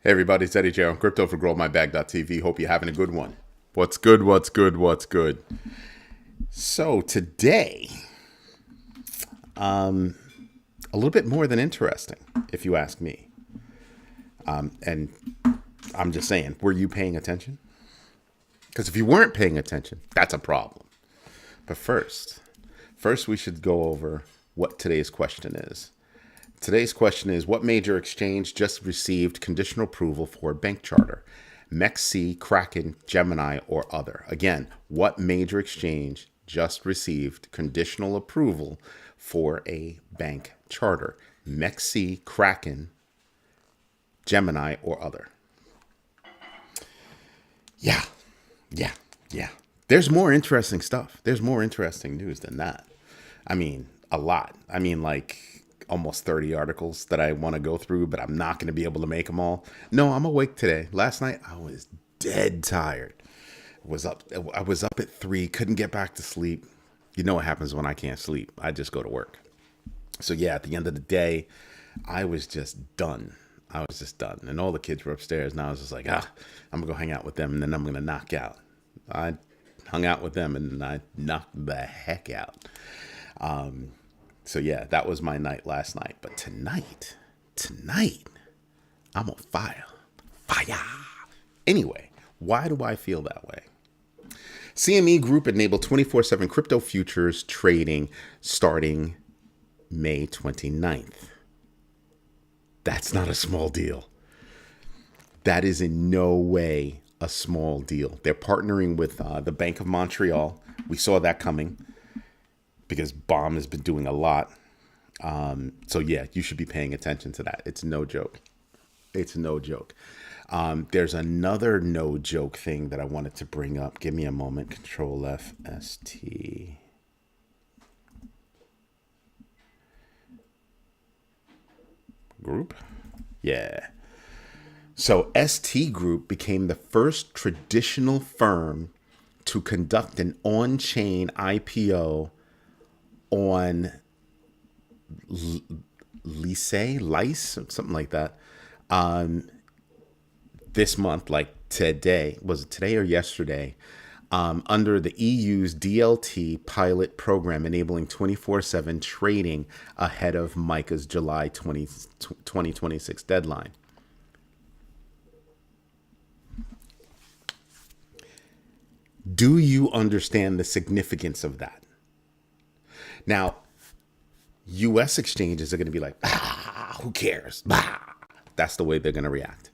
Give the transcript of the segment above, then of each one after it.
Hey everybody, it's Eddie J on Crypto for GrowMyBag.tv. Hope you're having a good one. What's good? What's good? What's good? So today, a little bit more than interesting, if you ask me. And I'm just saying, were you paying attention? Because if you weren't paying attention, that's a problem. But first we should go over what today's question is. Today's question is, what major exchange just received conditional approval for bank charter? MEXC, Kraken, Gemini, or other? Again, what major exchange just received conditional approval for a bank charter? MEXC, Kraken, Gemini, or other? Yeah, yeah, yeah. There's more interesting stuff. There's more interesting news than that. I mean, a lot. I mean, like almost 30 articles that I want to go through, but I'm not going to be able to make them all. No, I'm awake today. Last night I was dead tired. I was up at 3, couldn't get back to sleep. You know what happens when I can't sleep? I just go to work. So yeah, at the end of the day, I was just done. I was just done. And all the kids were upstairs, and I was just like, I'm gonna go hang out with them, and then I'm gonna knock out. I hung out with them, and I knocked the heck out. So yeah, that was my night last night. But tonight, I'm on fire. Fire. Anyway, why do I feel that way? CME Group enabled 24/7 crypto futures trading starting May 29th. That's not a small deal. That is in no way a small deal. They're partnering with the Bank of Montreal. We saw that coming because BOM has been doing a lot. So yeah, you should be paying attention to that. It's no joke. It's no joke. There's another no joke thing that I wanted to bring up. Give me a moment. Control F S T. Group. Yeah. So ST Group became the first traditional firm to conduct an on-chain IPO on Lice, something like that. This month, like today, was it today or yesterday? Under the EU's DLT pilot program, enabling 24/7 trading ahead of MICA's July 2026 deadline. Do you understand the significance of that? Now, US exchanges are going to be like, who cares? That's the way they're going to react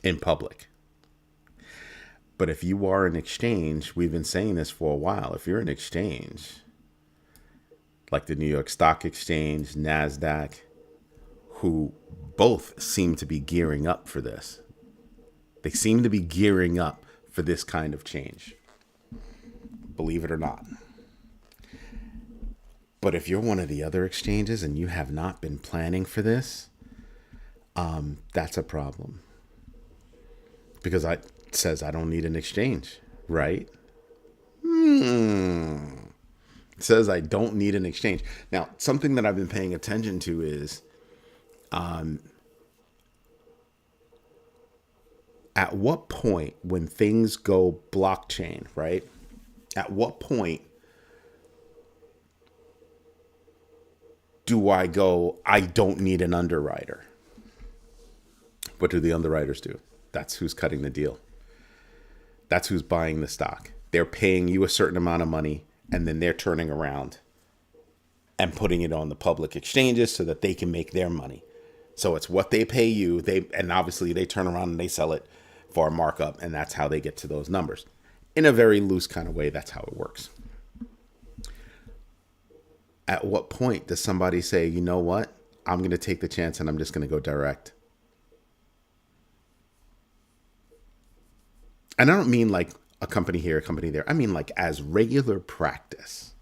in public. But if you are an exchange, we've been saying this for a while. If you're an exchange, like the New York Stock Exchange, NASDAQ, who both seem to be gearing up for this, they seem to be gearing up for this kind of change, believe it or not. But if you're one of the other exchanges and you have not been planning for this, that's a problem. Because it says I don't need an exchange, right? It says I don't need an exchange. Now, something that I've been paying attention to is at what point when things go blockchain, right? At what point do I go, I don't need an underwriter? What do the underwriters do? That's who's cutting the deal. That's who's buying the stock. They're paying you a certain amount of money, and then they're turning around and putting it on the public exchanges so that they can make their money. So it's what they pay you. And obviously they turn around and they sell it for a markup, and that's how they get to those numbers. In a very loose kind of way, that's how it works. At what point does somebody say, you know what? I'm going to take the chance and I'm just going to go direct? And I don't mean like a company here, a company there. I mean like as regular practice.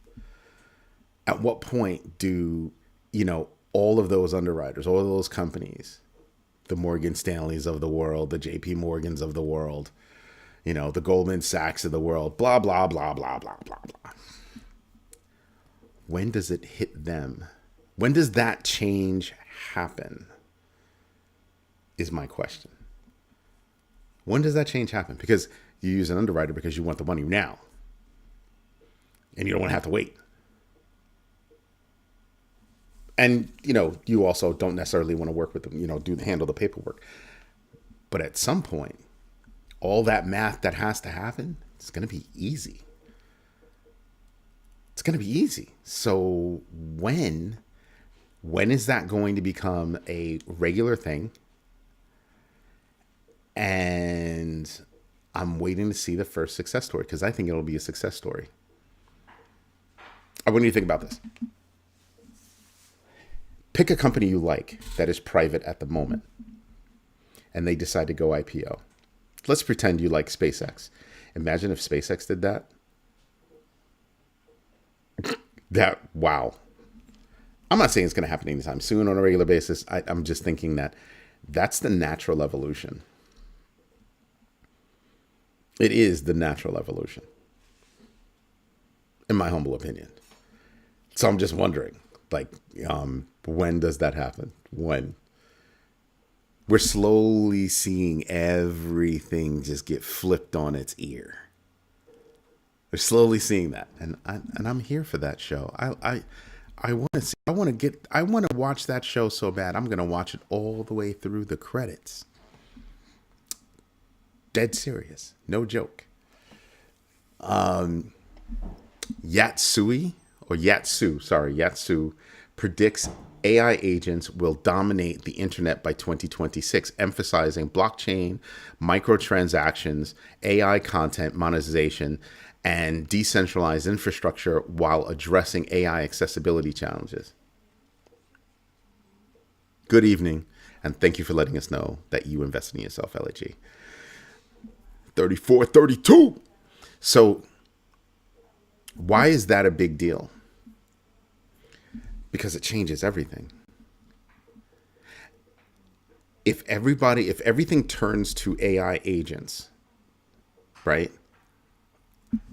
At what point do, all of those underwriters, all of those companies, the Morgan Stanleys of the world, the JP Morgans of the world, the Goldman Sachs of the world, blah, blah, blah, blah, blah, blah, blah. When does it hit them? When does that change happen? is my question. When does that change happen? Because you use an underwriter because you want the money now and you don't want to have to wait. And, you also don't necessarily want to work with them, handle the paperwork. But at some point, all that math that has to happen, it's going to be easy. It's going to be easy. So when is that going to become a regular thing? And I'm waiting to see the first success story because I think it'll be a success story. What do you think about this? Pick a company you like that is private at the moment and they decide to go IPO. Let's pretend you like SpaceX. Imagine if SpaceX did that. Wow. I'm not saying it's going to happen anytime soon on a regular basis. I'm just thinking that that's the natural evolution. It is the natural evolution, in my humble opinion. So I'm just wondering, when does that happen? When? We're slowly seeing everything just get flipped on its ear. We're slowly seeing that, and I'm here for that show. I want to see. I want to watch that show so bad. I'm going to watch it all the way through the credits. Dead serious, no joke. Yatsu predicts AI agents will dominate the internet by 2026, emphasizing blockchain, microtransactions, AI content monetization, and decentralized infrastructure while addressing AI accessibility challenges. Good evening, and thank you for letting us know that you invested in yourself, LAG. 3432. So why is that a big deal? Because it changes everything. If everything turns to AI agents, right?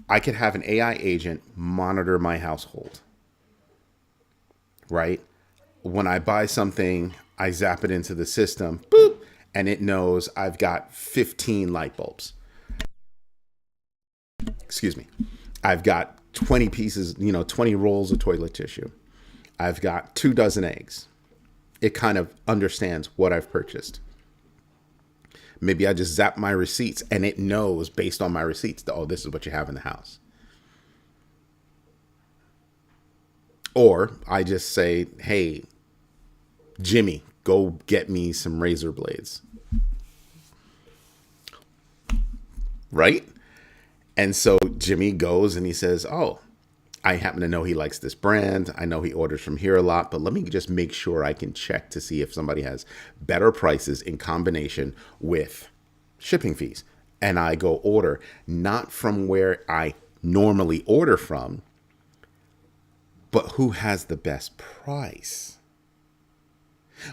I could have an AI agent monitor my household, right? When I buy something, I zap it into the system, boop, and it knows I've got 15 light bulbs. Excuse me. I've got 20 pieces, 20 rolls of toilet tissue. I've got 2 dozen eggs. It kind of understands what I've purchased. Maybe I just zap my receipts and it knows based on my receipts that, oh, this is what you have in the house. Or I just say, hey, Jimmy, go get me some razor blades. Right? And so Jimmy goes and he says, oh, I happen to know he likes this brand. I know he orders from here a lot, but let me just make sure I can check to see if somebody has better prices in combination with shipping fees. And I go order, not from where I normally order from, but who has the best price.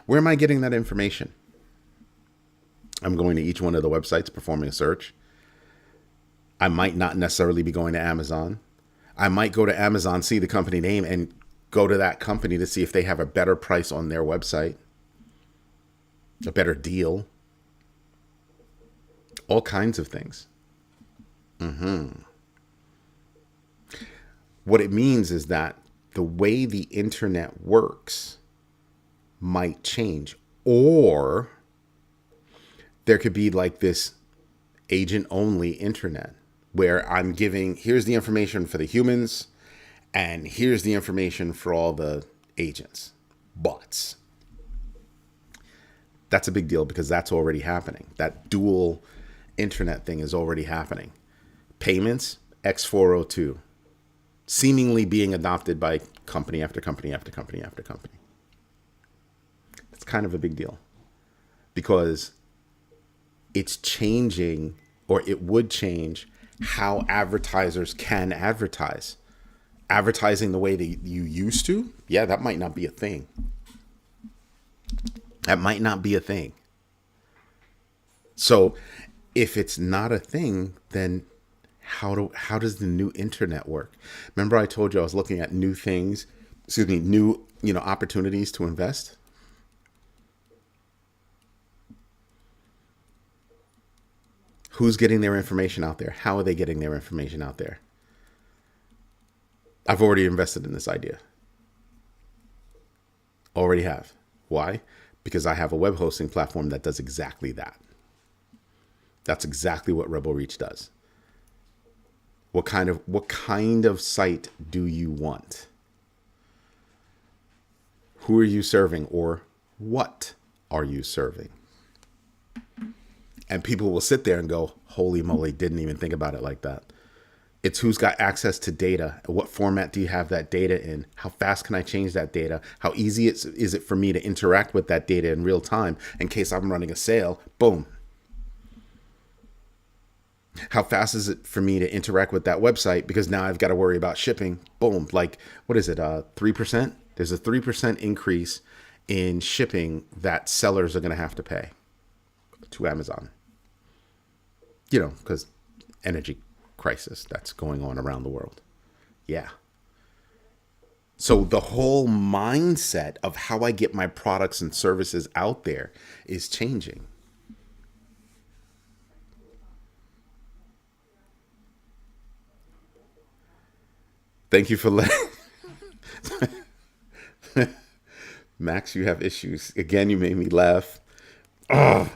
Where am I getting that information? I'm going to each one of the websites, performing a search. I might not necessarily be going to Amazon. I might go to Amazon, see the company name, and go to that company to see if they have a better price on their website, a better deal, all kinds of things. What it means is that the way the internet works might change, or there could be like this agent-only internet, where I'm giving, here's the information for the humans, and here's the information for all the agents, bots. That's a big deal because that's already happening. That dual internet thing is already happening. Payments, X402, seemingly being adopted by company after company after company after company. It's kind of a big deal because it's changing, or it would change, how advertisers can advertise. Advertising the way that you used to, yeah, that might not be a thing. That might not be a thing. So if it's not a thing, then how does the new internet work? Remember I told you I was looking at new things, new opportunities to invest? Who's getting their information out there? How are they getting their information out there? I've already invested in this idea. Already have. Why? Because I have a web hosting platform that does exactly that. That's exactly what Rebel Reach does. What kind of site do you want? Who are you serving, or what are you serving? And people will sit there and go, holy moly, didn't even think about it like that. It's who's got access to data. What format do you have that data in? How fast can I change that data? How easy is it for me to interact with that data in real time in case I'm running a sale? Boom. How fast is it for me to interact with that website? Because now I've got to worry about shipping. Boom. Like, what is it? 3%? There's a 3% increase in shipping that sellers are going to have to pay to Amazon. Because energy crisis that's going on around the world. Yeah. So the whole mindset of how I get my products and services out there is changing. Thank you for letting Max, you have issues. Again, you made me laugh. Oh,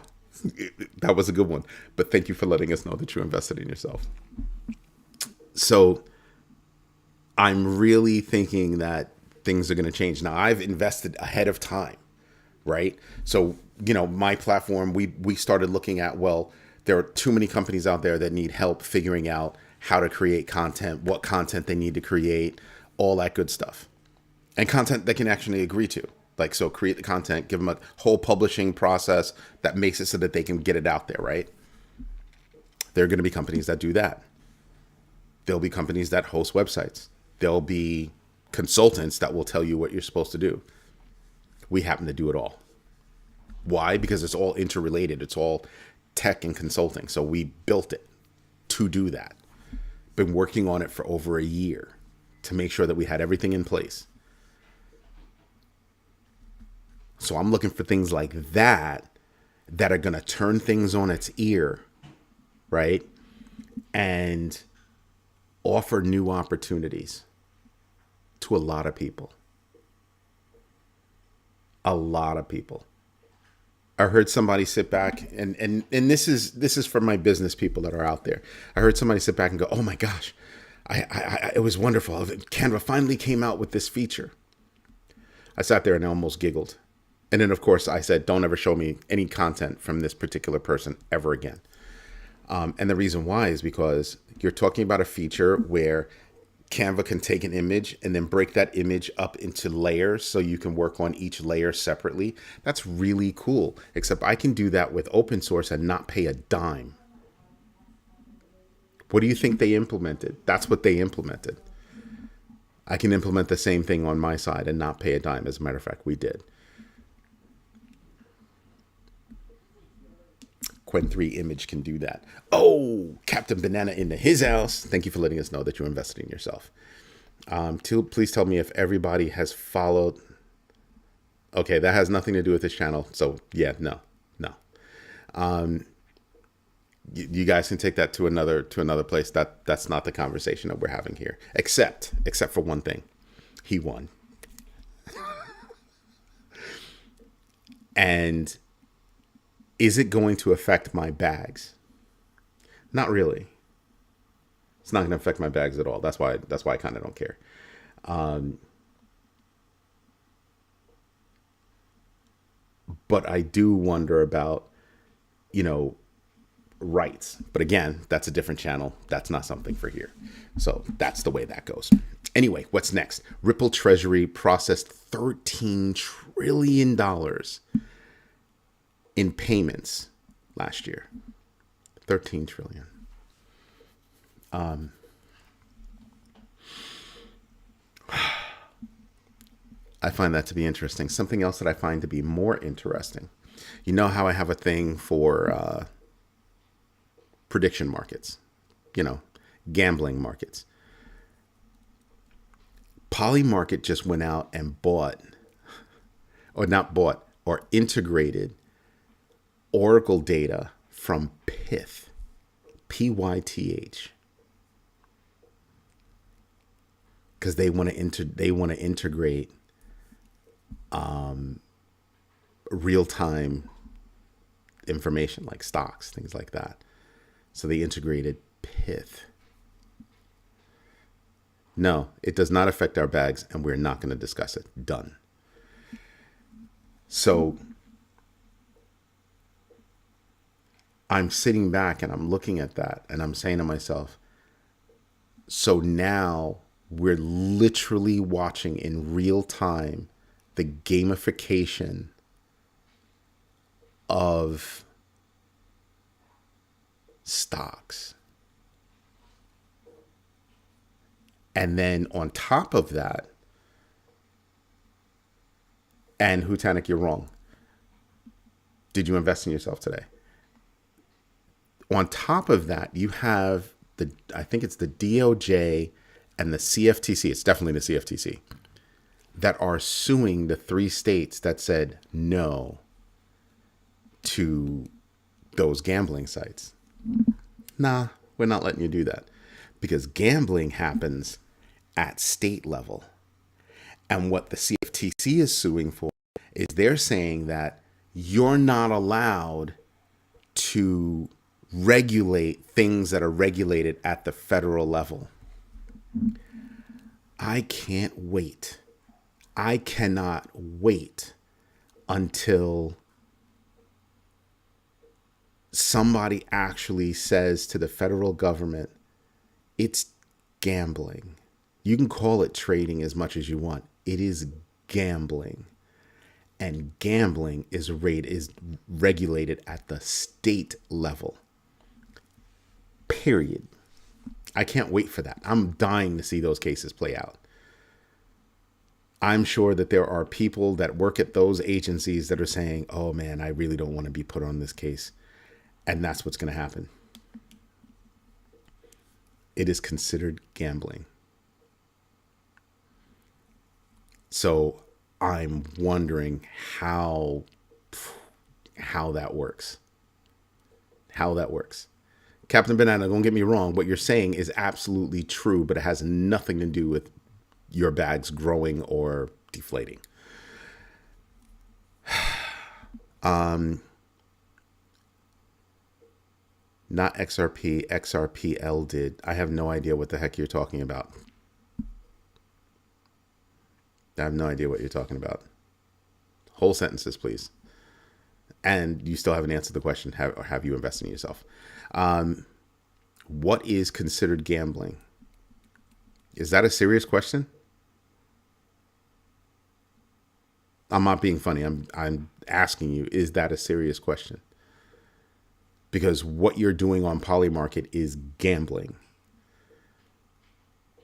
that was a good one. But thank you for letting us know that you invested in yourself. So I'm really thinking that things are going to change. Now, I've invested ahead of time, right? So, my platform, we started looking at, well, there are too many companies out there that need help figuring out how to create content, what content they need to create, all that good stuff. And content they can actually agree to. Like, so create the content, give them a whole publishing process that makes it so that they can get it out there, right? There are going to be companies that do that. There'll be companies that host websites. There'll be consultants that will tell you what you're supposed to do. We happen to do it all. Why? Because it's all interrelated. It's all tech and consulting. So we built it to do that. Been working on it for over a year to make sure that we had everything in place. So I'm looking for things like that are going to turn things on its ear, right? And offer new opportunities to a lot of people. A lot of people. I heard somebody sit back and this is for my business people that are out there. I heard somebody sit back and go, "Oh my gosh, it was wonderful. Canva finally came out with this feature." I sat there and I almost giggled. And then, of course, I said, don't ever show me any content from this particular person ever again. And the reason why is because you're talking about a feature where Canva can take an image and then break that image up into layers so you can work on each layer separately. That's really cool. Except I can do that with open source and not pay a dime. What do you think they implemented? That's what they implemented. I can implement the same thing on my side and not pay a dime. As a matter of fact, we did. Qwen3 Image can do that. Oh, Captain Banana into his house. Thank you for letting us know that you invested in yourself. Please tell me if everybody has followed. Okay, that has nothing to do with this channel. So yeah, no. You guys can take that to another place. That's not the conversation that we're having here. Except for one thing, he won. And is it going to affect my bags? Not really. It's not going to affect my bags at all. That's why I kind of don't care. But I do wonder about, rights. But again, that's a different channel. That's not something for here. So that's the way that goes. Anyway, what's next? Ripple Treasury processed $13 trillion in payments last year. 13 trillion. I find that to be interesting. Something else that I find to be more interesting. You know how I have a thing for prediction markets, gambling markets. Polymarket just went out and integrated Oracle data from Pith. PYTH. Because they want to integrate real time information like stocks, things like that. So they integrated Pith. No, it does not affect our bags, and we're not going to discuss it. Done. So I'm sitting back and I'm looking at that and I'm saying to myself, so now we're literally watching in real time the gamification of stocks. And then on top of that, and Hutanik, you're wrong. Did you invest in yourself today? On top of that, you have I think it's the DOJ and the CFTC, it's definitely the CFTC, that are suing the 3 states that said no to those gambling sites. Nah, we're not letting you do that, because gambling happens at state level. And what the CFTC is suing for is they're saying that you're not allowed to regulate things that are regulated at the federal level. I can't wait. I cannot wait until somebody actually says to the federal government, it's gambling. You can call it trading as much as you want. It is gambling. And gambling is regulated at the state level. Period. I can't wait for that. I'm dying to see those cases play out. I'm sure that there are people that work at those agencies that are saying, oh man, I really don't want to be put on this case. And that's what's going to happen. It is considered gambling. So I'm wondering how that works. How that works. Captain Banana, don't get me wrong. What you're saying is absolutely true, but it has nothing to do with your bags growing or deflating. Not XRP, XRPL did. I have no idea what the heck you're talking about. I have no idea what you're talking about. Whole sentences, please. And you still haven't answered the question, have you invested in yourself? What is considered gambling? Is that a serious question? I'm not being funny. I'm asking you, is that a serious question? Because what you're doing on Polymarket is gambling.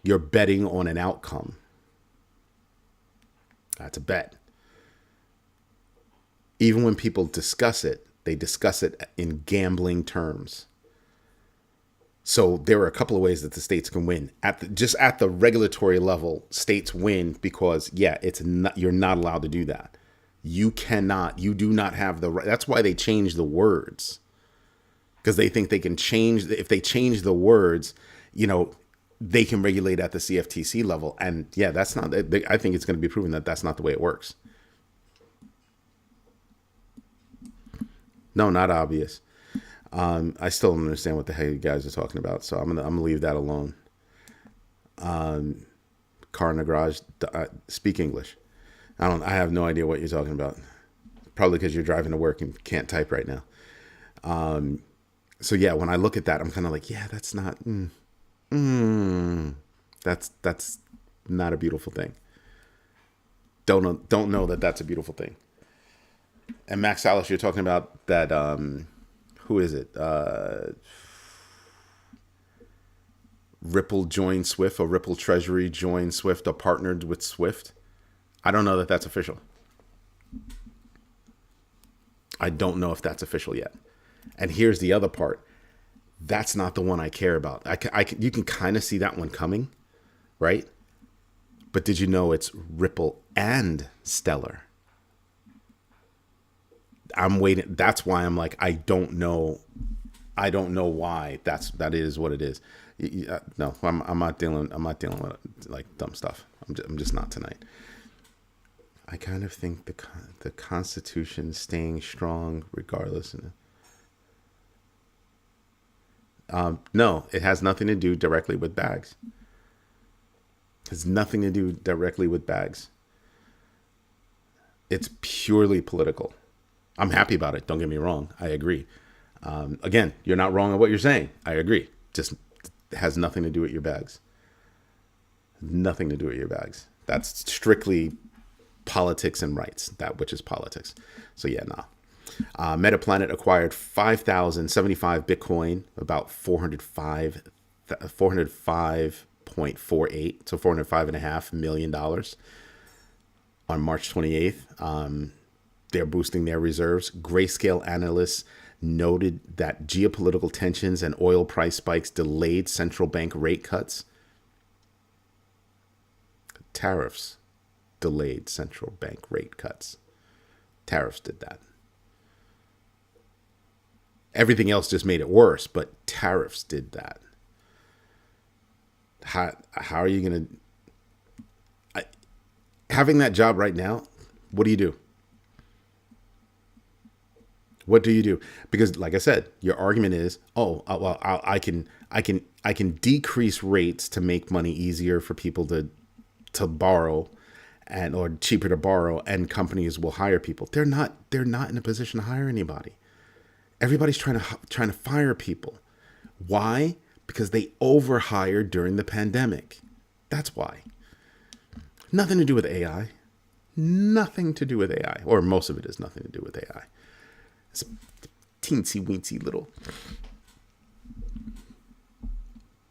You're betting on an outcome. That's a bet. Even when people discuss it, they discuss it in gambling terms. So there are a couple of ways that the states can win. Just at the regulatory level, states win because, you're not allowed to do that. You do not have the right. That's why they change the words. Because they think they can change, if they change the words, they can regulate at the CFTC level. And that's not, I think it's going to be proven that that's not the way it works. No, not obvious. I still don't understand what the hell you guys are talking about, so I'm gonna leave that alone. Car in the garage. Speak English. I have no idea what you're talking about. Probably because you're driving to work and can't type right now. So when I look at that, I'm kind of like, that's not. That's not a beautiful thing. Don't know that that's a beautiful thing. And Max Alice, you're talking about that. Who is it? Ripple joined Swift, or Ripple Treasury joined Swift, or partnered with Swift. I don't know that that's official. I don't know if that's official yet. And here's the other part. That's not the one I care about. You can kind of see that one coming, right? But did you know it's Ripple and Stellar? I'm waiting. That's why I'm like, I don't know I don't know why that is what it is. No, I'm not dealing. I'm not dealing with like dumb stuff. I'm just not tonight. I kind of think the Constitution staying strong regardless. No, it has nothing to do directly with bags. It has nothing to do directly with bags. It's purely political. I'm happy about it. Don't get me wrong. I agree. Again, you're not wrong on what you're saying. I agree. Just has nothing to do with your bags. Nothing to do with your bags. That's strictly politics and rights, that which is politics. So yeah, nah. Metaplanet acquired 5,075 Bitcoin, about 405.48, so $405.5 million on March 28th. They're boosting their reserves. Grayscale analysts noted that geopolitical tensions and oil price spikes delayed central bank rate cuts. Tariffs delayed central bank rate cuts. Tariffs did that. Everything else just made it worse, but tariffs did that. How are you going to... Having that job right now, what do you do? What do you do? Because, like I said, your argument is, oh, well, I can decrease rates to make money easier for people to borrow, and or cheaper to borrow, and companies will hire people. They're not in a position to hire anybody. Everybody's trying to fire people. Why? Because they overhired during the pandemic. That's why. Nothing to do with AI. Nothing to do with AI, or most of it is nothing to do with AI. It's a teensy weensy little.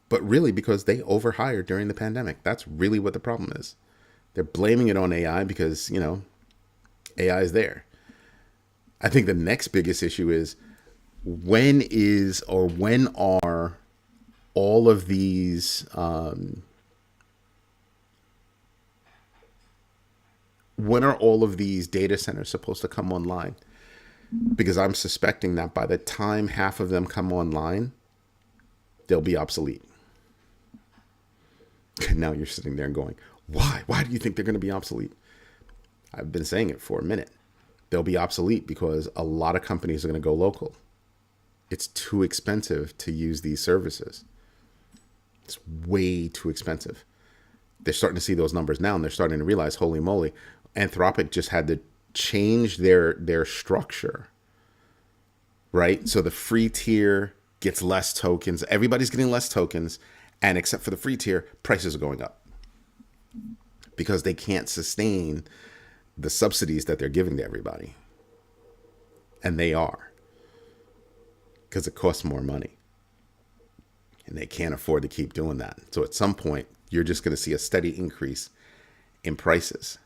But really, because they overhired during the pandemic. That's really what the problem is. They're blaming it on AI because, AI is there. I think the next biggest issue is when are all of these data centers supposed to come online? Because I'm suspecting that by the time half of them come online, they'll be obsolete. And now you're sitting there and going, why? Why do you think they're going to be obsolete? I've been saying it for a minute. They'll be obsolete because a lot of companies are going to go local. It's too expensive to use these services. It's way too expensive. They're starting to see those numbers now, and they're starting to realize, holy moly, Anthropic just had to change their structure, right? So the free tier gets less tokens. Everybody's getting less tokens, and except for the free tier, prices are going up because they can't sustain the subsidies that they're giving to everybody. And they are, because it costs more money. And they can't afford to keep doing that. So at some point, you're just going to see a steady increase in prices.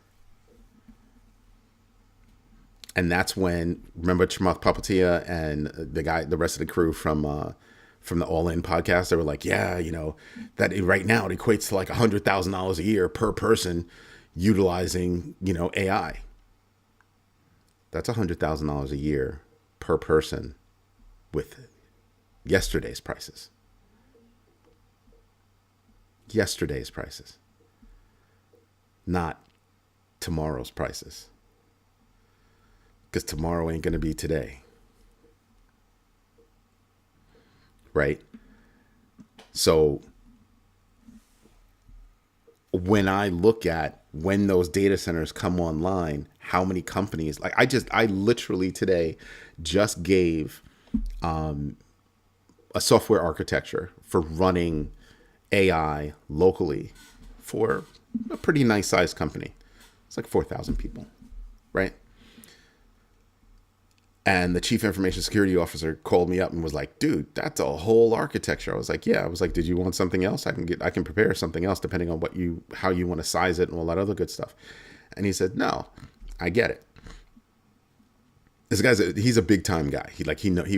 And that's when, remember Chamath Palihapitiya and the rest of the crew from the All In podcast, they were like, yeah, that right now it equates to like $100,000 a year per person utilizing, AI. That's $100,000 a year per person with yesterday's prices. Yesterday's prices, not tomorrow's prices. Because tomorrow ain't going to be today. Right? So when I look at when those data centers come online, how many companies, like I literally today just gave a software architecture for running AI locally for a pretty nice sized company. It's like 4,000 people, right? And the chief information security officer called me up and was like, dude, that's a whole architecture. I was like, yeah. I was like, did you want something else? I can prepare something else depending on how you want to size it and all that other good stuff. And he said, no, I get it. This he's a big time guy. He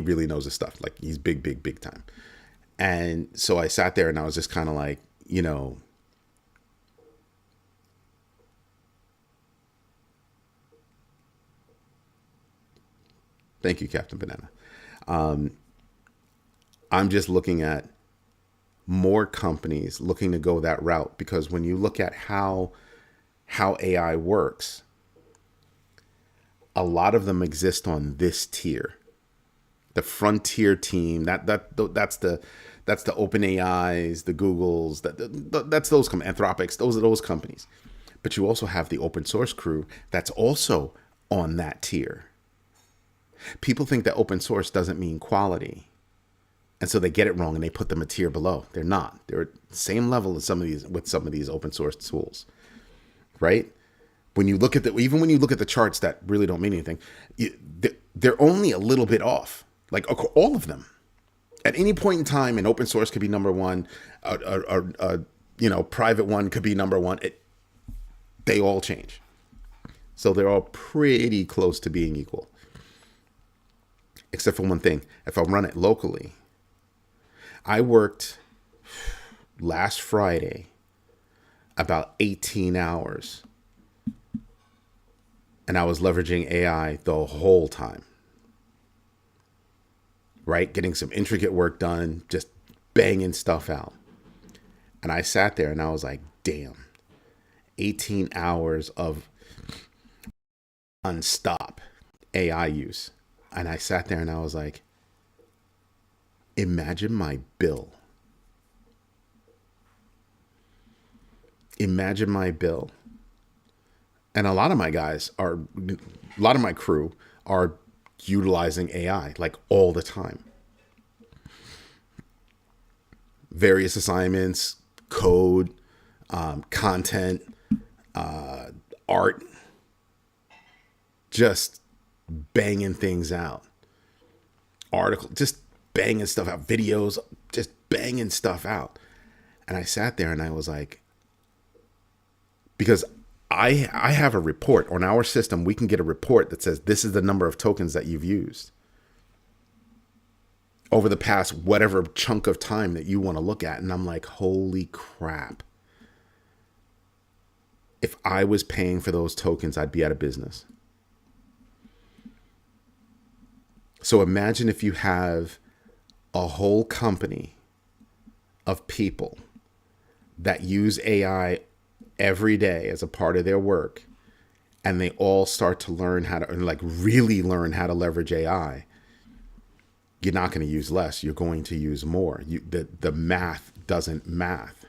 really knows his stuff. Like he's big time. And so I sat there and I was just kind of like, thank you, Captain Banana. I'm just looking at more companies looking to go that route, because when you look at how AI works, a lot of them exist on this tier. The frontier team, that's the open AIs, the Googles, that's those Anthropics, those are those companies. But you also have the open source crew that's also on that tier. People think that open source doesn't mean quality. And so they get it wrong and they put them a tier below. They're not. They're at the same level as some of these open source tools, right? When you look at even when you look at the charts that really don't mean anything, they're only a little bit off. Like all of them. At any point in time, an open source could be number one. Private one could be number one. They all change. So they're all pretty close to being equal. Except for one thing. If I run it locally, I worked last Friday about 18 hours. And I was leveraging AI the whole time. Right? Getting some intricate work done, just banging stuff out. And I sat there and I was like, damn, 18 hours of nonstop AI use. And I sat there and I was like, imagine my bill. Imagine my bill. And a lot of my crew are utilizing AI like all the time. Various assignments, code, content, art, just banging things out. Article, just banging stuff out. Videos, just banging stuff out. And I sat there and I was like, because I have a report on our system. We can get a report that says this is the number of tokens that you've used over the past whatever chunk of time that you want to look at. And I'm like, holy crap. If I was paying for those tokens, I'd be out of business. So imagine if you have a whole company of people that use AI every day as a part of their work, and they all start to learn how to, like, really learn how to leverage AI. You're not going to use less. You're going to use more. The math doesn't math.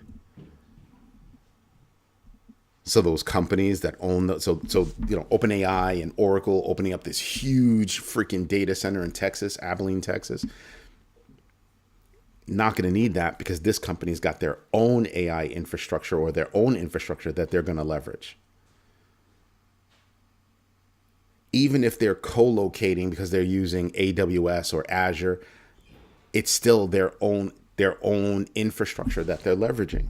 So those companies that own OpenAI and Oracle opening up this huge freaking data center in Texas, Abilene, Texas, not going to need that, because this company's got their own AI infrastructure or their own infrastructure that they're going to leverage. Even if they're co-locating because they're using AWS or Azure, it's still their own infrastructure that they're leveraging.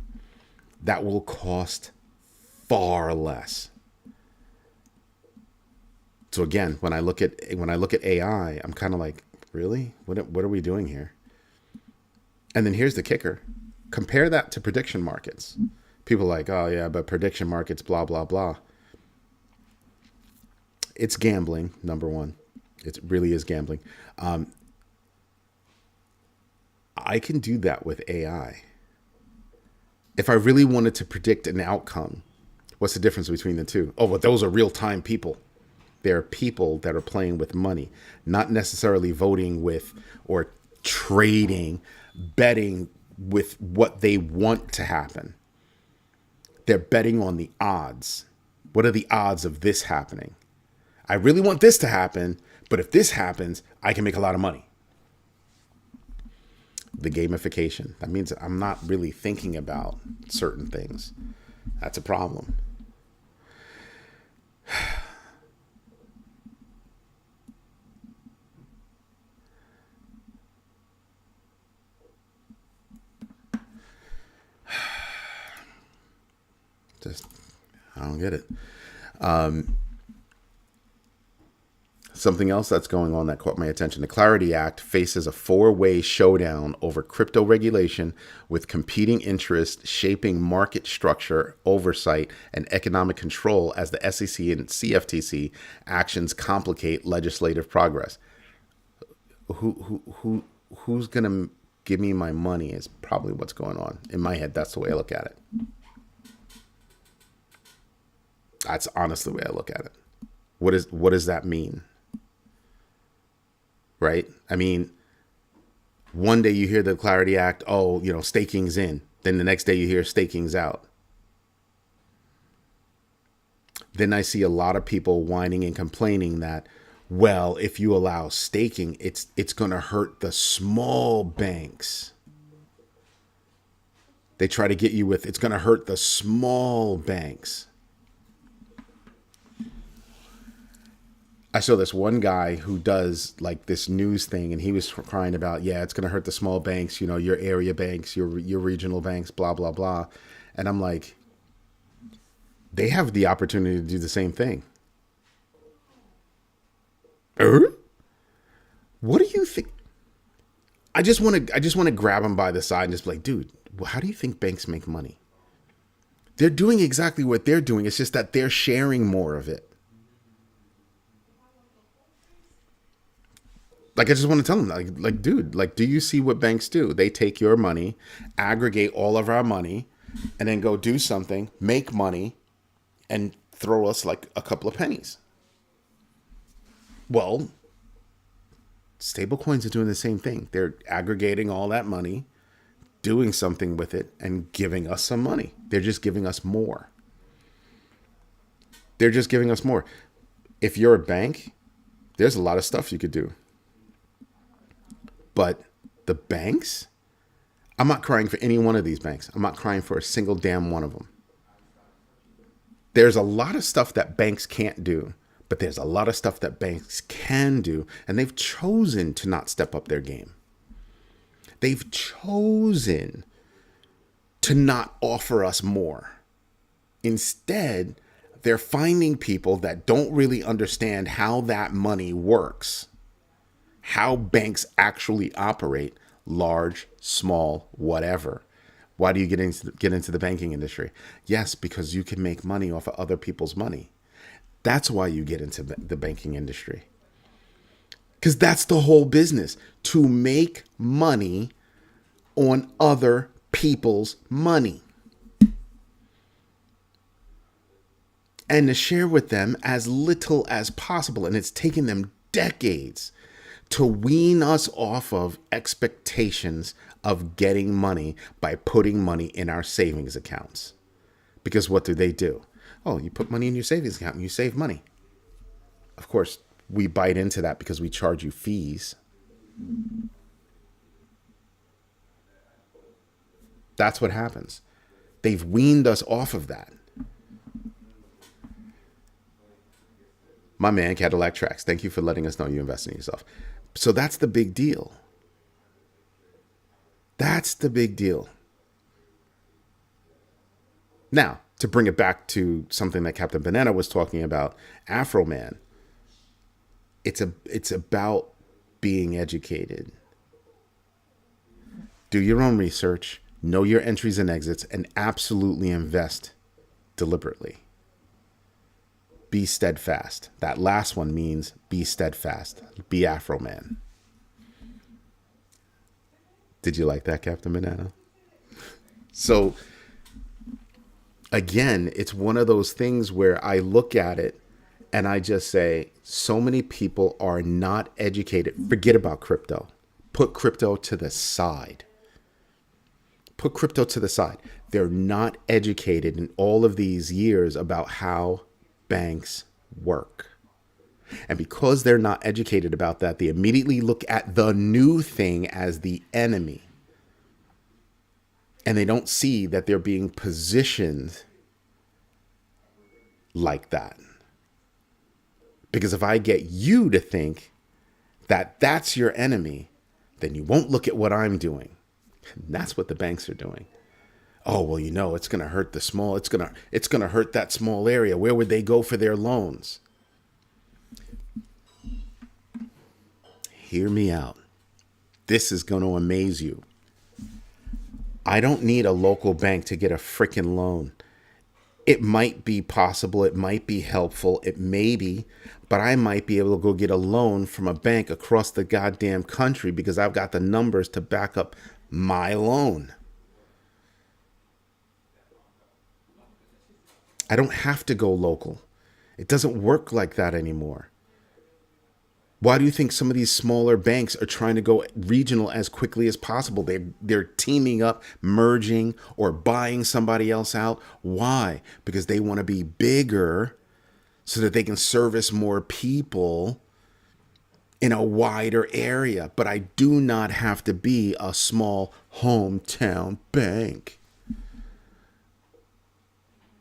That will cost far less. So again, when I look at AI, I'm kind of like, really? What are we doing here? And then here's the kicker. Compare that to prediction markets. People are like, oh yeah, but prediction markets, blah, blah, blah. It's gambling, number one. It really is gambling. I can do that with AI. If I really wanted to predict an outcome, what's the difference between the two? Oh, but those are real-time people. They're people that are playing with money, not necessarily voting with or trading, betting with what they want to happen. They're betting on the odds. What are the odds of this happening? I really want this to happen, but if this happens, I can make a lot of money. The gamification. That means I'm not really thinking about certain things. That's a problem. I don't get it. Something else that's going on that caught my attention. The Clarity Act faces a four-way showdown over crypto regulation, with competing interests shaping market structure, oversight, and economic control as the SEC and CFTC actions complicate legislative progress. Who's going to give me my money is probably what's going on. In my head, that's the way I look at it. That's honestly the way I look at it. What does that mean? Right? I mean, one day you hear the Clarity Act, oh, staking's in. Then the next day you hear staking's out. Then I see a lot of people whining and complaining that, well, if you allow staking, it's going to hurt the small banks. They try to get you with, it's going to hurt the small banks. I saw this one guy who does like this news thing, and he was crying about, yeah, it's going to hurt the small banks, your area banks, your regional banks, blah, blah, blah. And I'm like, they have the opportunity to do the same thing. What do you think? I just want to grab him by the side and just be like, dude, how do you think banks make money? They're doing exactly what they're doing. It's just that they're sharing more of it. Like, I just want to tell them, like, dude, like, do you see what banks do? They take your money, aggregate all of our money, and then go do something, make money, and throw us like a couple of pennies. Well, stablecoins are doing the same thing. They're aggregating all that money, doing something with it, and giving us some money. They're just giving us more. They're just giving us more. If you're a bank, there's a lot of stuff you could do. But the banks, I'm not crying for any one of these banks. I'm not crying for a single damn one of them. There's a lot of stuff that banks can't do, but there's a lot of stuff that banks can do, and they've chosen to not step up their game. They've chosen to not offer us more. Instead, they're finding people that don't really understand how that money works, how banks actually operate, large, small, whatever. Why do you get into the banking industry? Yes, because you can make money off of other people's money. That's why you get into the banking industry. Because that's the whole business, to make money on other people's money. And to share with them as little as possible. And it's taken them decades to wean us off of expectations of getting money by putting money in our savings accounts. Because what do? Oh, you put money in your savings account and you save money. Of course, we bite into that because we charge you fees. That's what happens. They've weaned us off of that. My man, Cadillac Tracks, thank you for letting us know you invest in yourself. So that's the big deal. That's the big deal. Now, to bring it back to something that Captain Banana was talking about, Afro Man, it's about being educated. Do your own research, know your entries and exits, and absolutely invest deliberately. Be steadfast. That last one means be steadfast. Be Afro Man. Did you like that, Captain Banana? So, again, it's one of those things where I look at it and I just say, so many people are not educated. Forget about crypto. Put crypto to the side. Put crypto to the side. They're not educated in all of these years about how banks work. And because they're not educated about that, they immediately look at the new thing as the enemy. And they don't see that they're being positioned like that. Because if I get you to think that that's your enemy, then you won't look at what I'm doing. And that's what the banks are doing. Oh, well, it's going to hurt the small. It's going to hurt that small area. Where would they go for their loans? Hear me out. This is going to amaze you. I don't need a local bank to get a freaking loan. It might be possible. It might be helpful. It may be. But I might be able to go get a loan from a bank across the goddamn country because I've got the numbers to back up My loan. I don't have to go local. It doesn't work like that anymore. Why do you think some of these smaller banks are trying to go regional as quickly as possible? They're teaming up, merging, or buying somebody else out. Why? Because they want to be bigger so that they can service more people in a wider area. But I do not have to be a small hometown bank.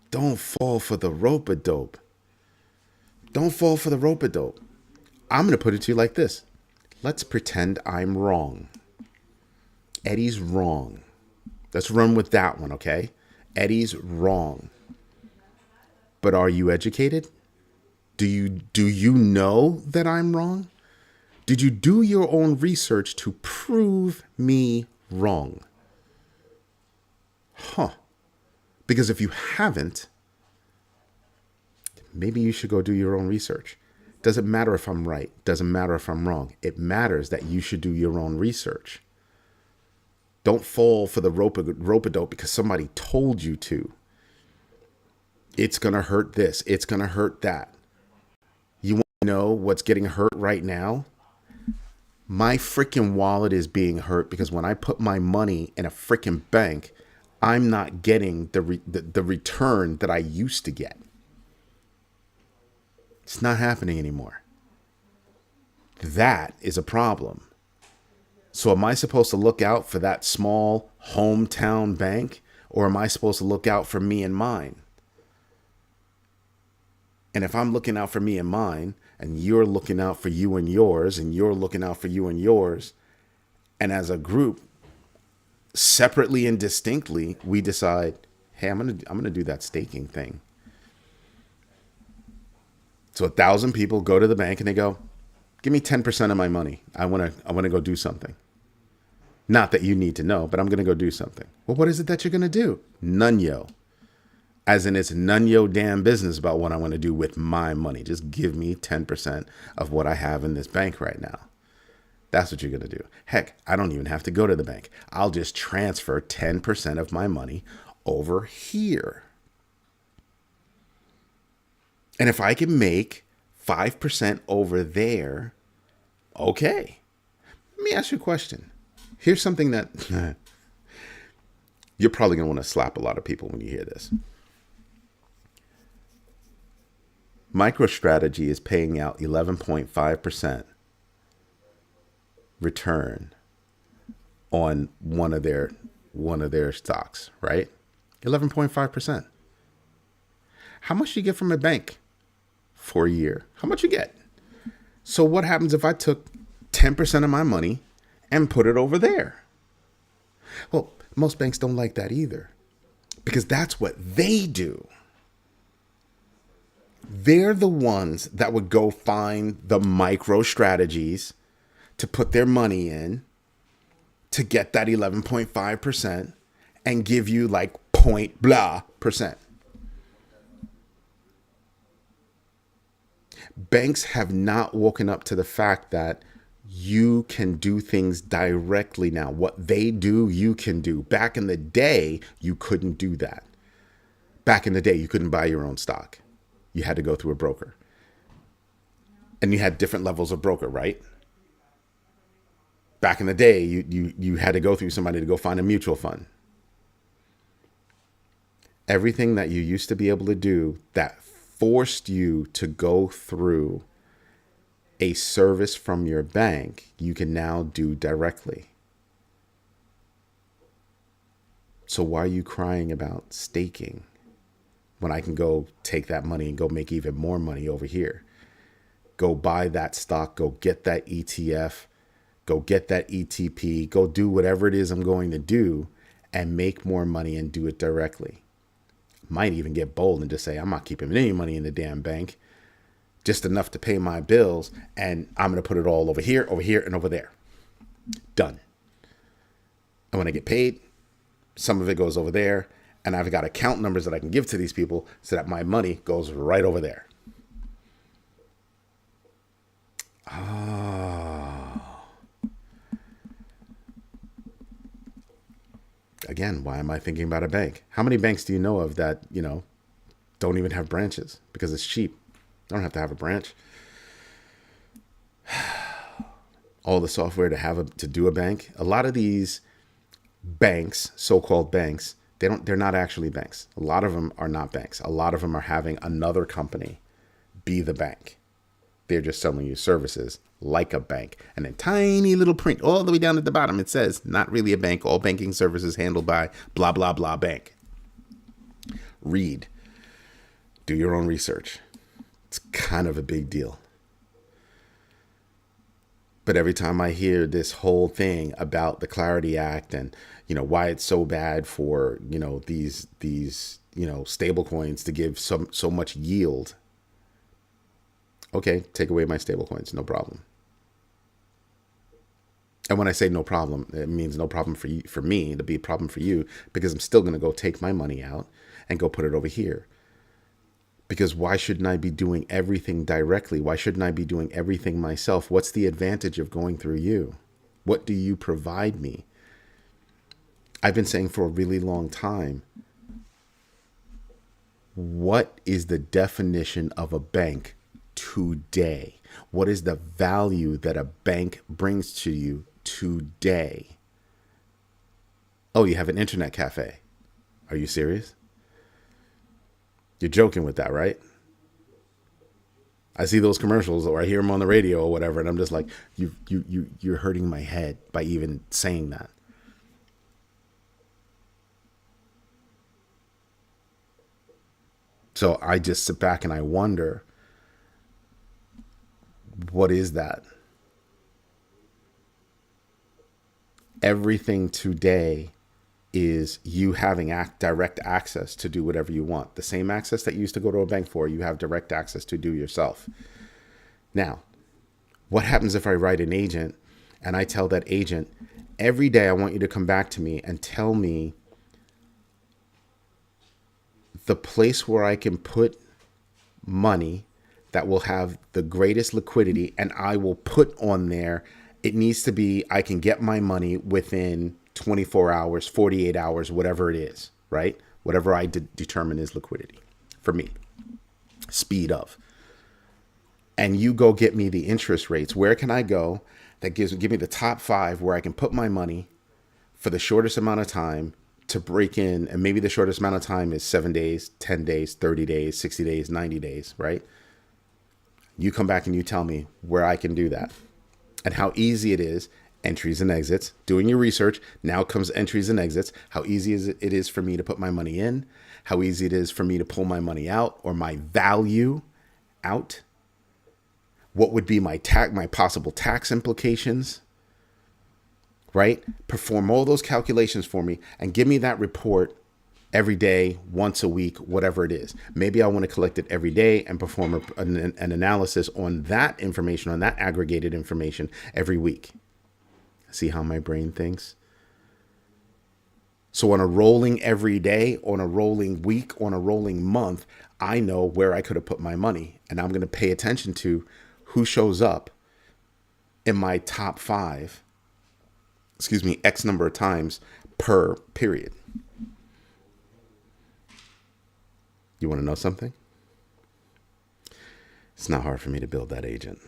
Don't fall for the rope-a-dope. Don't fall for the rope-a-dope. I'm going to put it to you like this. Let's pretend I'm wrong. Eddie's wrong. Let's run with that one, okay? Eddie's wrong. But are you educated? Do you know that I'm wrong? Did you do your own research to prove me wrong? Huh. Because if you haven't, maybe you should go do your own research. Doesn't matter if I'm right. Doesn't matter if I'm wrong. It matters that you should do your own research. Don't fall for the rope-a-dope because somebody told you to. It's going to hurt this. It's going to hurt that. You want to know what's getting hurt right now? My freaking wallet is being hurt because when I put my money in a freaking bank, I'm not getting the return that I used to get. It's not happening anymore. That is a problem. So am I supposed to look out for that small hometown bank, or am I supposed to look out for me and mine? And if I'm looking out for me and mine, and you're looking out for you and yours, and you're looking out for you and yours, and as a group, separately and distinctly, we decide, hey, I'm gonna do that staking thing. So 1,000 people go to the bank and they go, give me 10% of my money. I wanna go do something. Not that you need to know, but I'm gonna go do something. Well, what is it that you're gonna do? None yo. As in, it's none yo damn business about what I want to do with my money. Just give me 10% of what I have in this bank right now. That's what you're going to do. Heck, I don't even have to go to the bank. I'll just transfer 10% of my money over here. And if I can make 5% over there, okay. Let me ask you a question. Here's something that you're probably going to want to slap a lot of people when you hear this. MicroStrategy is paying out 11.5% return on one of their stocks, right? 11.5%. How much do you get from a bank for a year? How much you get? So what happens if I took 10% of my money and put it over there? Well, most banks don't like that either, because that's what they do. They're the ones that would go find the micro strategies to put their money in to get that 11.5% and give you like point blah percent. Banks have not woken up to the fact that you can do things directly now. What they do, you can do. Back in the day, you couldn't do that. Back in the day, you couldn't buy your own stock. You had to go through a broker. And you had different levels of broker, right? Back in the day, you had to go through somebody to go find a mutual fund. Everything that you used to be able to do that forced you to go through a service from your bank, you can now do directly. So why are you crying about staking when I can go take that money and go make even more money over here? Go buy that stock, go get that ETF, go get that ETP, go do whatever it is I'm going to do and make more money and do it directly. Might even get bold and just say, I'm not keeping any money in the damn bank, just enough to pay my bills, and I'm going to put it all over here, and over there. Done. And when I get paid, some of it goes over there, and I've got account numbers that I can give to these people so that my money goes right over there. Oh. Again, why am I thinking about a bank? How many banks do you know of that, don't even have branches because it's cheap? I don't have to have a branch. All the software to do a bank. A lot of these banks, so-called banks, they're not actually banks. A lot of them are not banks. A lot of them are having another company be the bank. They're just selling you services like a bank. And a tiny little print all the way down at the bottom, it says, not really a bank, all banking services handled by blah, blah, blah bank. Read. Do your own research. It's kind of a big deal. But every time I hear this whole thing about the Clarity Act and, why it's so bad for, these stable coins to give so much yield. Okay, take away my stable coins, no problem. And when I say no problem, it means no problem for me. It'll be a problem for you because I'm still going to go take my money out and go put it over here. Because why shouldn't I be doing everything directly? Why shouldn't I be doing everything myself? What's the advantage of going through you? What do you provide me? I've been saying for a really long time, what is the definition of a bank today? What is the value that a bank brings to you today? Oh, you have an internet cafe. Are you serious? You're joking with that, right? I see those commercials or I hear them on the radio or whatever, and I'm just like, you're hurting my head by even saying that. So I just sit back and I wonder, what is that? Everything today is you having direct access to do whatever you want. The same access that you used to go to a bank for, you have direct access to do yourself. Now, what happens if I write an agent and I tell that agent, every day I want you to come back to me and tell me the place where I can put money that will have the greatest liquidity, and I will put on there, it needs to be, I can get my money within 24 hours, 48 hours, whatever it is, right? Whatever I determine is liquidity for me, speed of. And you go get me the interest rates. Where can I go that give me the top 5 where I can put my money for the shortest amount of time to break in? And maybe the shortest amount of time is 7 days, 10 days, 30 days, 60 days, 90 days, right? You come back and you tell me where I can do that and how easy it is. Entries and exits, doing your research. Now comes entries and exits. How easy it is for me to put my money in, how easy it is for me to pull my money out or my value out. What would be my possible tax implications, right? Perform all those calculations for me and give me that report every day, once a week, whatever it is. Maybe I want to collect it every day and perform an analysis on that information, on that aggregated information every week. See how my brain thinks? So on a rolling every day, on a rolling week, on a rolling month, I know where I could have put my money. And I'm going to pay attention to who shows up in my top 5, X number of times per period. You want to know something? It's not hard for me to build that agent.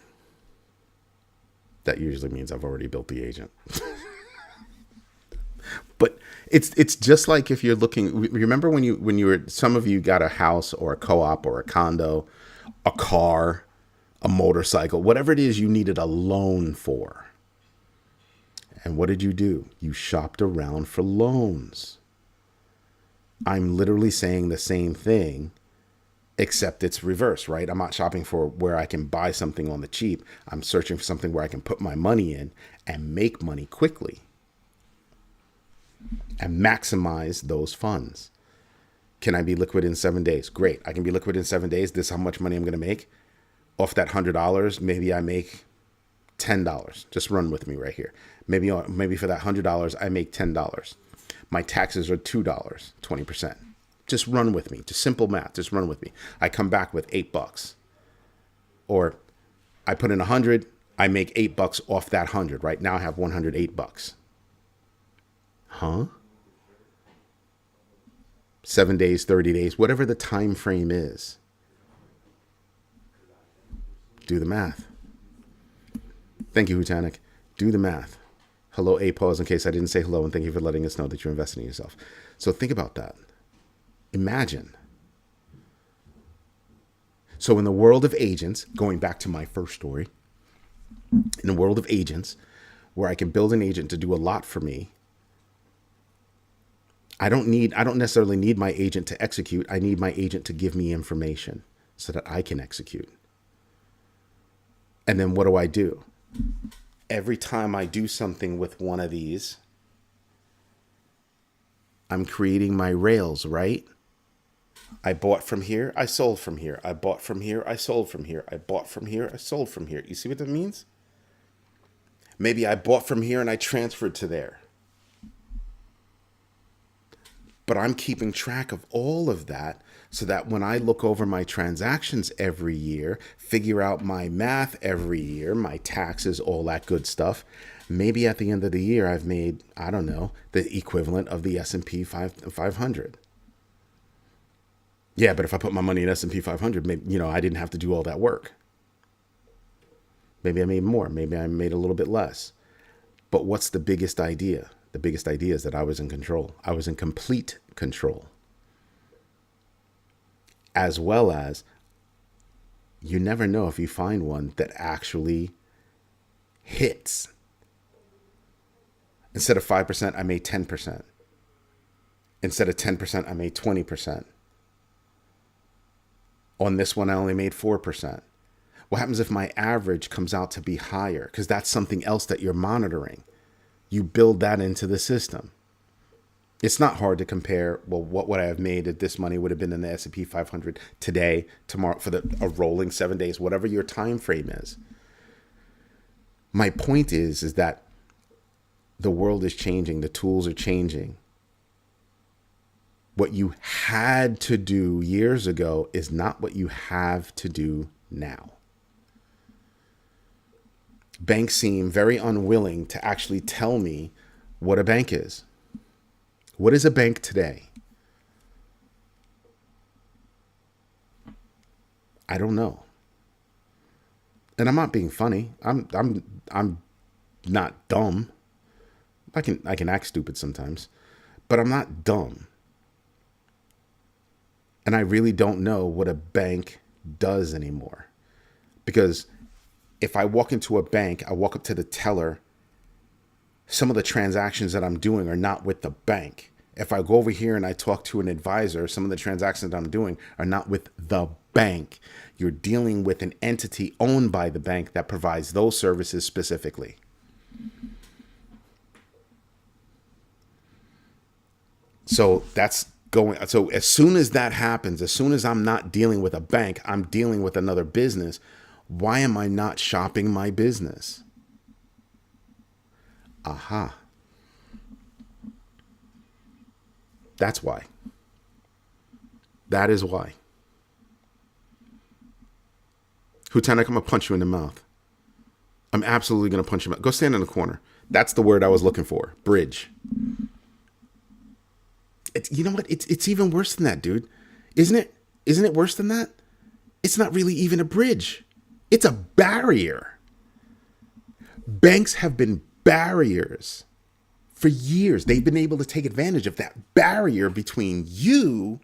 That usually means I've already built the agent. But it's just like if you're looking, remember when you were, some of you got a house or a co-op or a condo, a car, a motorcycle, whatever it is you needed a loan for. And what did you do? You shopped around for loans. I'm literally saying the same thing, except it's reverse, right? I'm not shopping for where I can buy something on the cheap. I'm searching for something where I can put my money in and make money quickly and maximize those funds. Can I be liquid in 7 days? Great. I can be liquid in 7 days. This is how much money I'm going to make. Off that $100, maybe I make $10. Just run with me right here. Maybe for that $100, I make $10. My taxes are $2, 20%. Just run with me. Just simple math. Just run with me. I come back with $8. Or I put in 100, I make $8 off that 100, right? Now I have $108. Huh? 7 days, 30 days, whatever the time frame is. Do the math. Thank you, Hutanik. Do the math. Hello, A pause, in case I didn't say hello, and thank you for letting us know that you're investing in yourself. So think about that. Imagine. So in the world of agents, going back to my first story, in the world of agents, where I can build an agent to do a lot for me, I don't necessarily need my agent to execute. I need my agent to give me information so that I can execute. And then what do? Every time I do something with one of these, I'm creating my rails, right? I bought from here, I sold from here. I bought from here, I sold from here. I bought from here, I sold from here. You see what that means? Maybe I bought from here and I transferred to there. But I'm keeping track of all of that so that when I look over my transactions every year, figure out my math every year, my taxes, all that good stuff, maybe at the end of the year, I've made, I don't know, the equivalent of the S&P 500. Yeah, but if I put my money in S&P 500, maybe, I didn't have to do all that work. Maybe I made more. Maybe I made a little bit less. But what's the biggest idea? The biggest idea is that I was in control. I was in complete control. As well as, you never know if you find one that actually hits. Instead of 5%, I made 10%. Instead of 10%, I made 20%. On this one, I only made 4%. What happens if my average comes out to be higher? Because that's something else that you're monitoring. You build that into the system. It's not hard to compare, well, what would I have made if this money would have been in the S&P 500 today, tomorrow, for a rolling 7 days, whatever your time frame is. My point is that the world is changing. The tools are changing. What you had to do years ago is not what you have to do now. Banks seem very unwilling to actually tell me what a bank is. What is a bank today? I don't know. And I'm not being funny. I'm not dumb. I can act stupid sometimes, but I'm not dumb. And I really don't know what a bank does anymore. Because if I walk into a bank, I walk up to the teller, some of the transactions that I'm doing are not with the bank. If I go over here and I talk to an advisor, some of the transactions that I'm doing are not with the bank. You're dealing with an entity owned by the bank that provides those services specifically. So so as soon as that happens, as soon as I'm not dealing with a bank, I'm dealing with another business. Why am I not shopping my business? Aha. That's why. That is why. Hutanek, I'm going to punch you in the mouth. I'm absolutely going to punch you in the mouth. Go stand in the corner. That's the word I was looking for. Bridge. You know what? It's even worse than that, dude. Isn't it? Isn't it worse than that? It's not really even a bridge. It's a barrier. Banks have been barriers for years. They've been able to take advantage of that barrier between you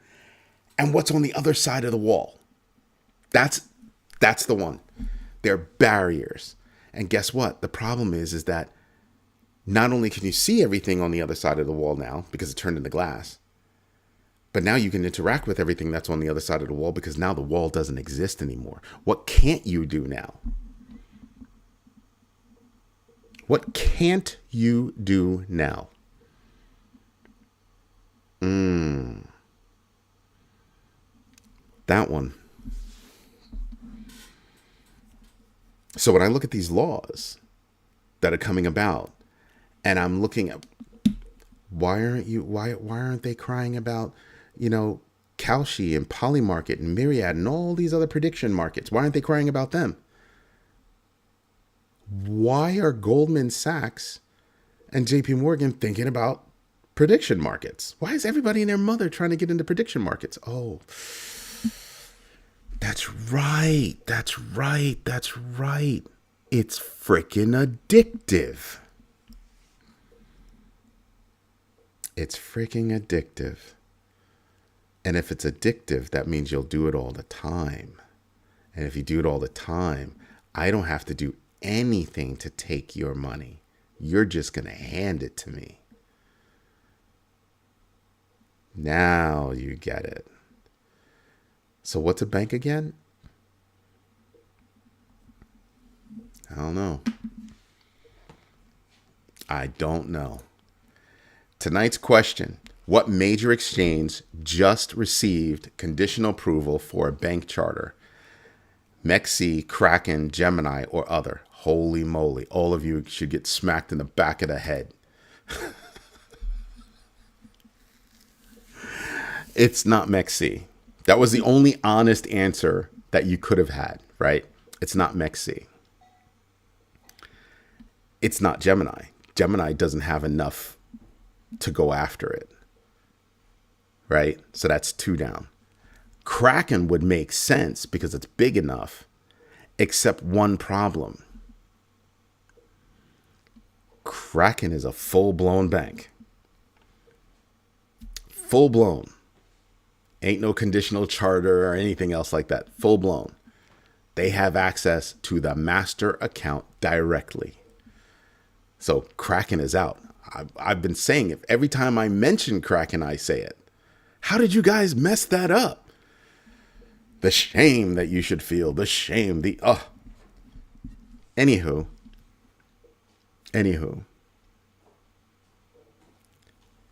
and what's on the other side of the wall. That's the one. They're barriers. And guess what? The problem is that not only can you see everything on the other side of the wall now because it turned into glass, but now you can interact with everything that's on the other side of the wall because now the wall doesn't exist anymore. What can't you do now? What can't you do now? That one. So when I look at these laws that are coming about, and I'm looking at why aren't they crying about, Kalshi and Polymarket and Myriad and all these other prediction markets? Why aren't they crying about them? Why are Goldman Sachs and JP Morgan thinking about Prediction markets. Why is everybody and their mother trying to get into prediction markets? Oh, that's right. That's right. That's right. It's freaking addictive. It's freaking addictive. And if it's addictive, that means you'll do it all the time. And if you do it all the time, I don't have to do anything to take your money. You're just going to hand it to me. Now you get it. So what's a bank again? I don't know. I don't know. Tonight's question: what major exchange just received conditional approval for a bank charter? MEXC, Kraken, Gemini, or other? Holy moly. All of you should get smacked in the back of the head. It's not MEXC. That was the only honest answer that you could have had, right? It's not MEXC. It's not Gemini. Gemini doesn't have enough to go after it, right? So that's 2 down. Kraken would make sense because it's big enough, except one problem. Kraken is a full-blown bank. Full-blown. Ain't no conditional charter or anything else like that. Full-blown. They have access to the master account directly. So Kraken is out. I've been saying it. Every time I mention Kraken, I say it. How did you guys mess that up? The shame that you should feel. The shame. Anywho.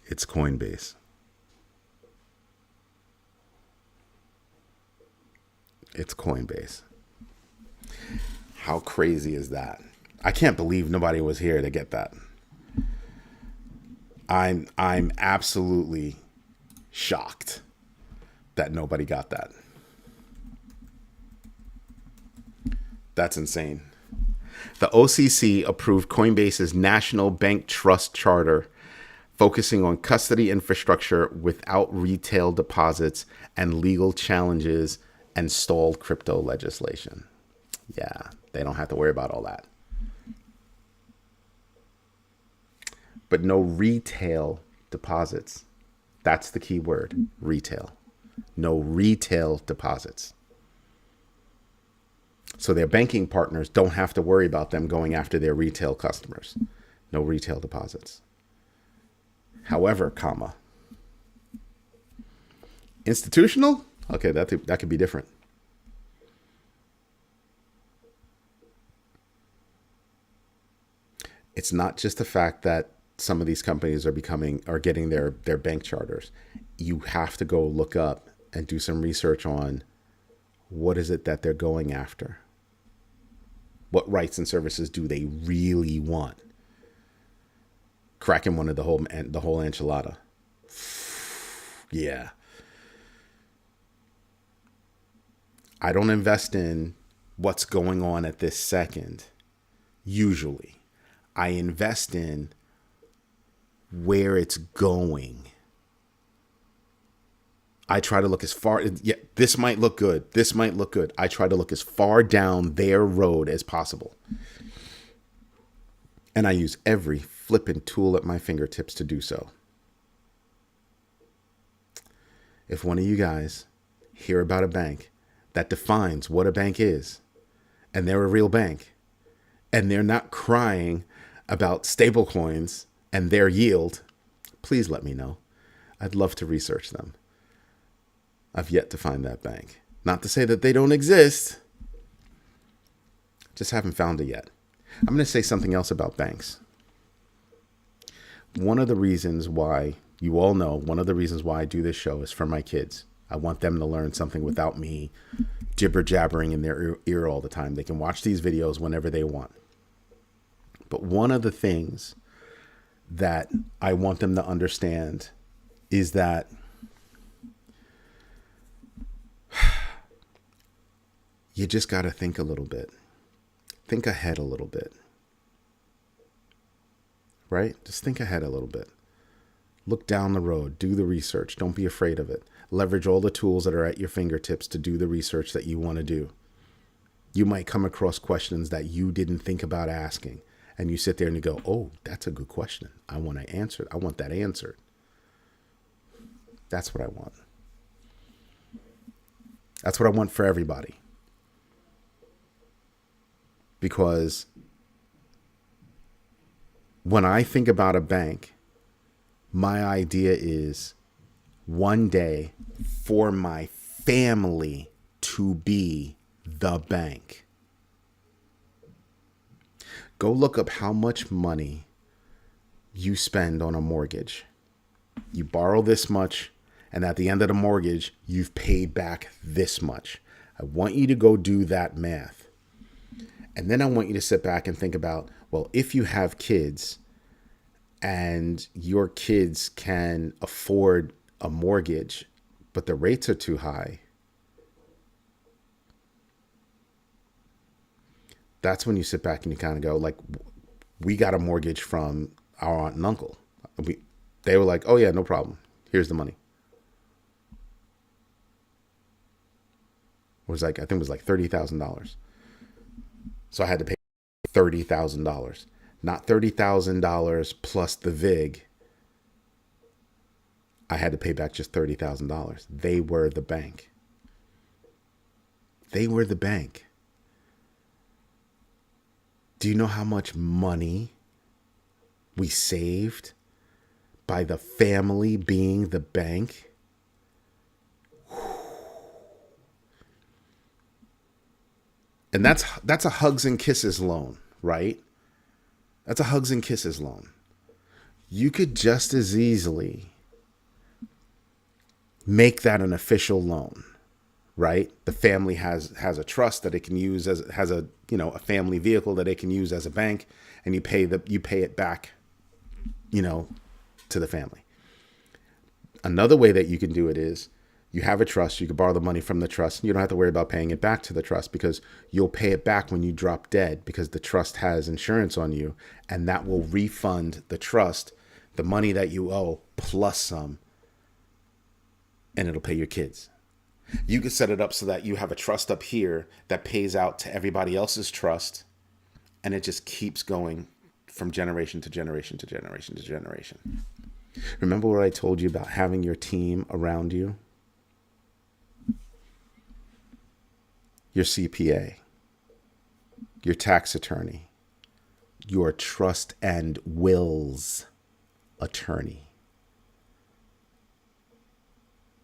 It's Coinbase. It's Coinbase. How crazy is that? I can't believe nobody was here to get that. I'm absolutely shocked that nobody got that. That's insane. The OCC approved Coinbase's National Bank Trust Charter, focusing on custody infrastructure without retail deposits and legal challenges and stalled crypto legislation. Yeah, they don't have to worry about all that. But no retail deposits. That's the key word, retail. No retail deposits. So their banking partners don't have to worry about them going after their retail customers. No retail deposits. However, comma, institutional? Okay, that could be different. It's not just the fact that some of these companies are getting their bank charters. You have to go look up and do some research on what is it that they're going after. What rights and services do they really want? Kraken wanted the whole enchilada. Yeah. I don't invest in what's going on at this second. Usually, I invest in where it's going. I try to look as far, yeah, this might look good. This might look good. I try to look as far down their road as possible. And I use every flipping tool at my fingertips to do so. If one of you guys hear about a bank that defines what a bank is, and they're a real bank, and they're not crying about stable coins and their yield, please let me know. I'd love to research them. I've yet to find that bank. Not to say that they don't exist. Just haven't found it yet. I'm going to say something else about banks. One of the reasons why, you all know, one of the reasons why I do this show is for my kids. I want them to learn something without me jibber jabbering in their ear all the time. They can watch these videos whenever they want. But one of the things that I want them to understand is that you just got to think a little bit. Think ahead a little bit. Right? Just think ahead a little bit. Look down the road, do the research. Don't be afraid of it. Leverage all the tools that are at your fingertips to do the research that you want to do. You might come across questions that you didn't think about asking. And you sit there and you go, oh, that's a good question. I want to answer it. I want that answered. That's what I want. That's what I want for everybody. Because when I think about a bank, my idea is one day for my family to be the bank. Go look up how much money you spend on a mortgage. You borrow this much, and at the end of the mortgage, you've paid back this much. I want you to go do that math. And then I want you to sit back and think about, well, if you have kids and your kids can afford a mortgage, but the rates are too high, that's when you sit back and you kind of go, like, we got a mortgage from our aunt and uncle. They were like, oh yeah, no problem. Here's the money. I think it was like $30,000. So I had to pay $30,000, not $30,000 plus the VIG. I had to pay back just $30,000. They were the bank. They were the bank. Do you know how much money we saved by the family being the bank? And that's a hugs and kisses loan, right? That's a hugs and kisses loan. You could just as easily make that an official loan, right? The family has a trust that it can use has a family vehicle that it can use as a bank, and you pay it back, to the family. Another way that you can do it is you have a trust. You can borrow the money from the trust, and you don't have to worry about paying it back to the trust, because you'll pay it back when you drop dead, because the trust has insurance on you, and that will refund the trust the money that you owe plus some, and it'll pay your kids. You can set it up so that you have a trust up here that pays out to everybody else's trust, and it just keeps going from generation to generation to generation to generation. Remember what I told you about having your team around you? Your CPA, your tax attorney, your trust and wills attorney,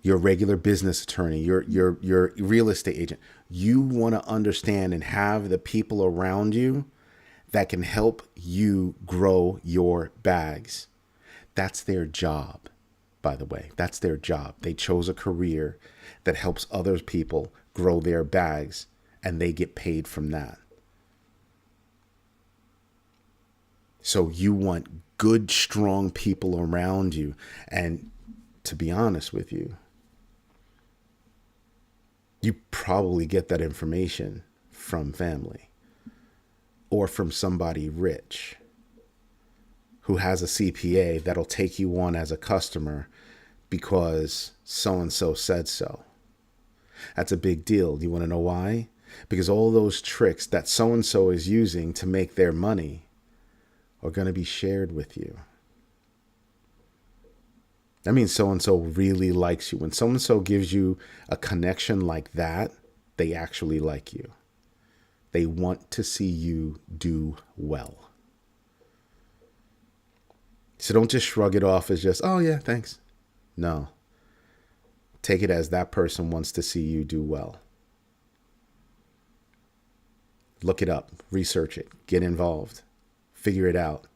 your regular business attorney, your real estate agent. You want to understand and have the people around you that can help you grow your bags. That's their job, by the way. That's their job. They chose a career that helps other people grow their bags, and they get paid from that. So you want good, strong people around you. And to be honest with you, you probably get that information from family or from somebody rich who has a CPA that'll take you on as a customer because so-and-so said so. That's a big deal. Do you want to know why? Because all those tricks that so-and-so is using to make their money are going to be shared with you. That means so-and-so really likes you. When so-and-so gives you a connection like that, they actually like you. They want to see you do well. So don't just shrug it off as just, oh yeah, thanks. No. Take it as that person wants to see you do well. Look it up, research it, get involved, figure it out.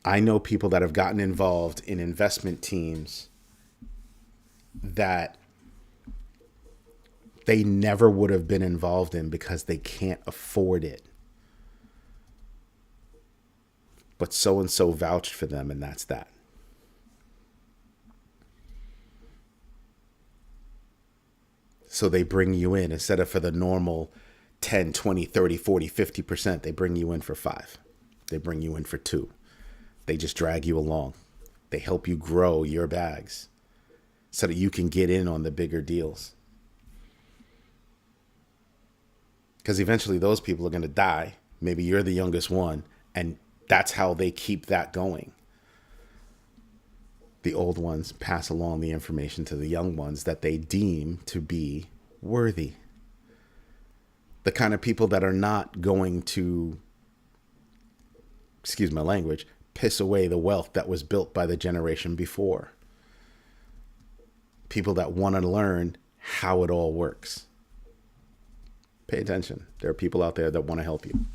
I know people that have gotten involved in investment teams that they never would have been involved in because they can't afford it. But so-and-so vouched for them, and that's that. So they bring you in instead of for the normal 10, 20, 30, 40, 50%. They bring you in for 5. They bring you in for 2. They just drag you along. They help you grow your bags so that you can get in on the bigger deals. Because eventually those people are going to die. Maybe you're the youngest one, and that's how they keep that going. The old ones pass along the information to the young ones that they deem to be worthy. The kind of people that are not going to, excuse my language, piss away the wealth that was built by the generation before. People that want to learn how it all works. Pay attention. There are people out there that want to help you.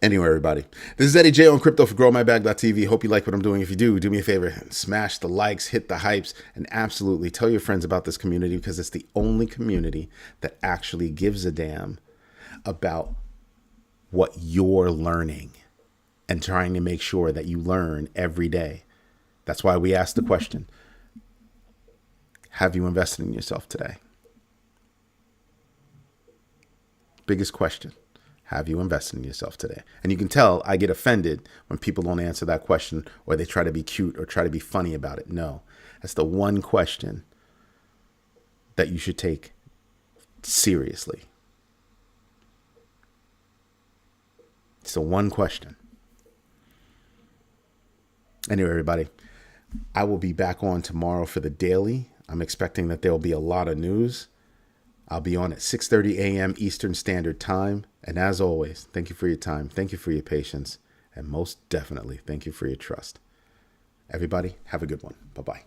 Anyway, everybody, this is Eddie J on Crypto for GrowMyBag.tv. Hope you like what I'm doing. If you do me a favor, smash the likes, hit the hypes, and absolutely tell your friends about this community, because it's the only community that actually gives a damn about what you're learning and trying to make sure that you learn every day. That's why we ask the question, have you invested in yourself today? Biggest question. Have you invested in yourself today? And you can tell I get offended when people don't answer that question, or they try to be cute or try to be funny about it. No, that's the one question that you should take seriously. It's the one question. Anyway, everybody, I will be back on tomorrow for the daily. I'm expecting that there will be a lot of news. I'll be on at 6:30 a.m. Eastern Standard Time. And as always, thank you for your time. Thank you for your patience. And most definitely, thank you for your trust. Everybody, have a good one. Bye-bye.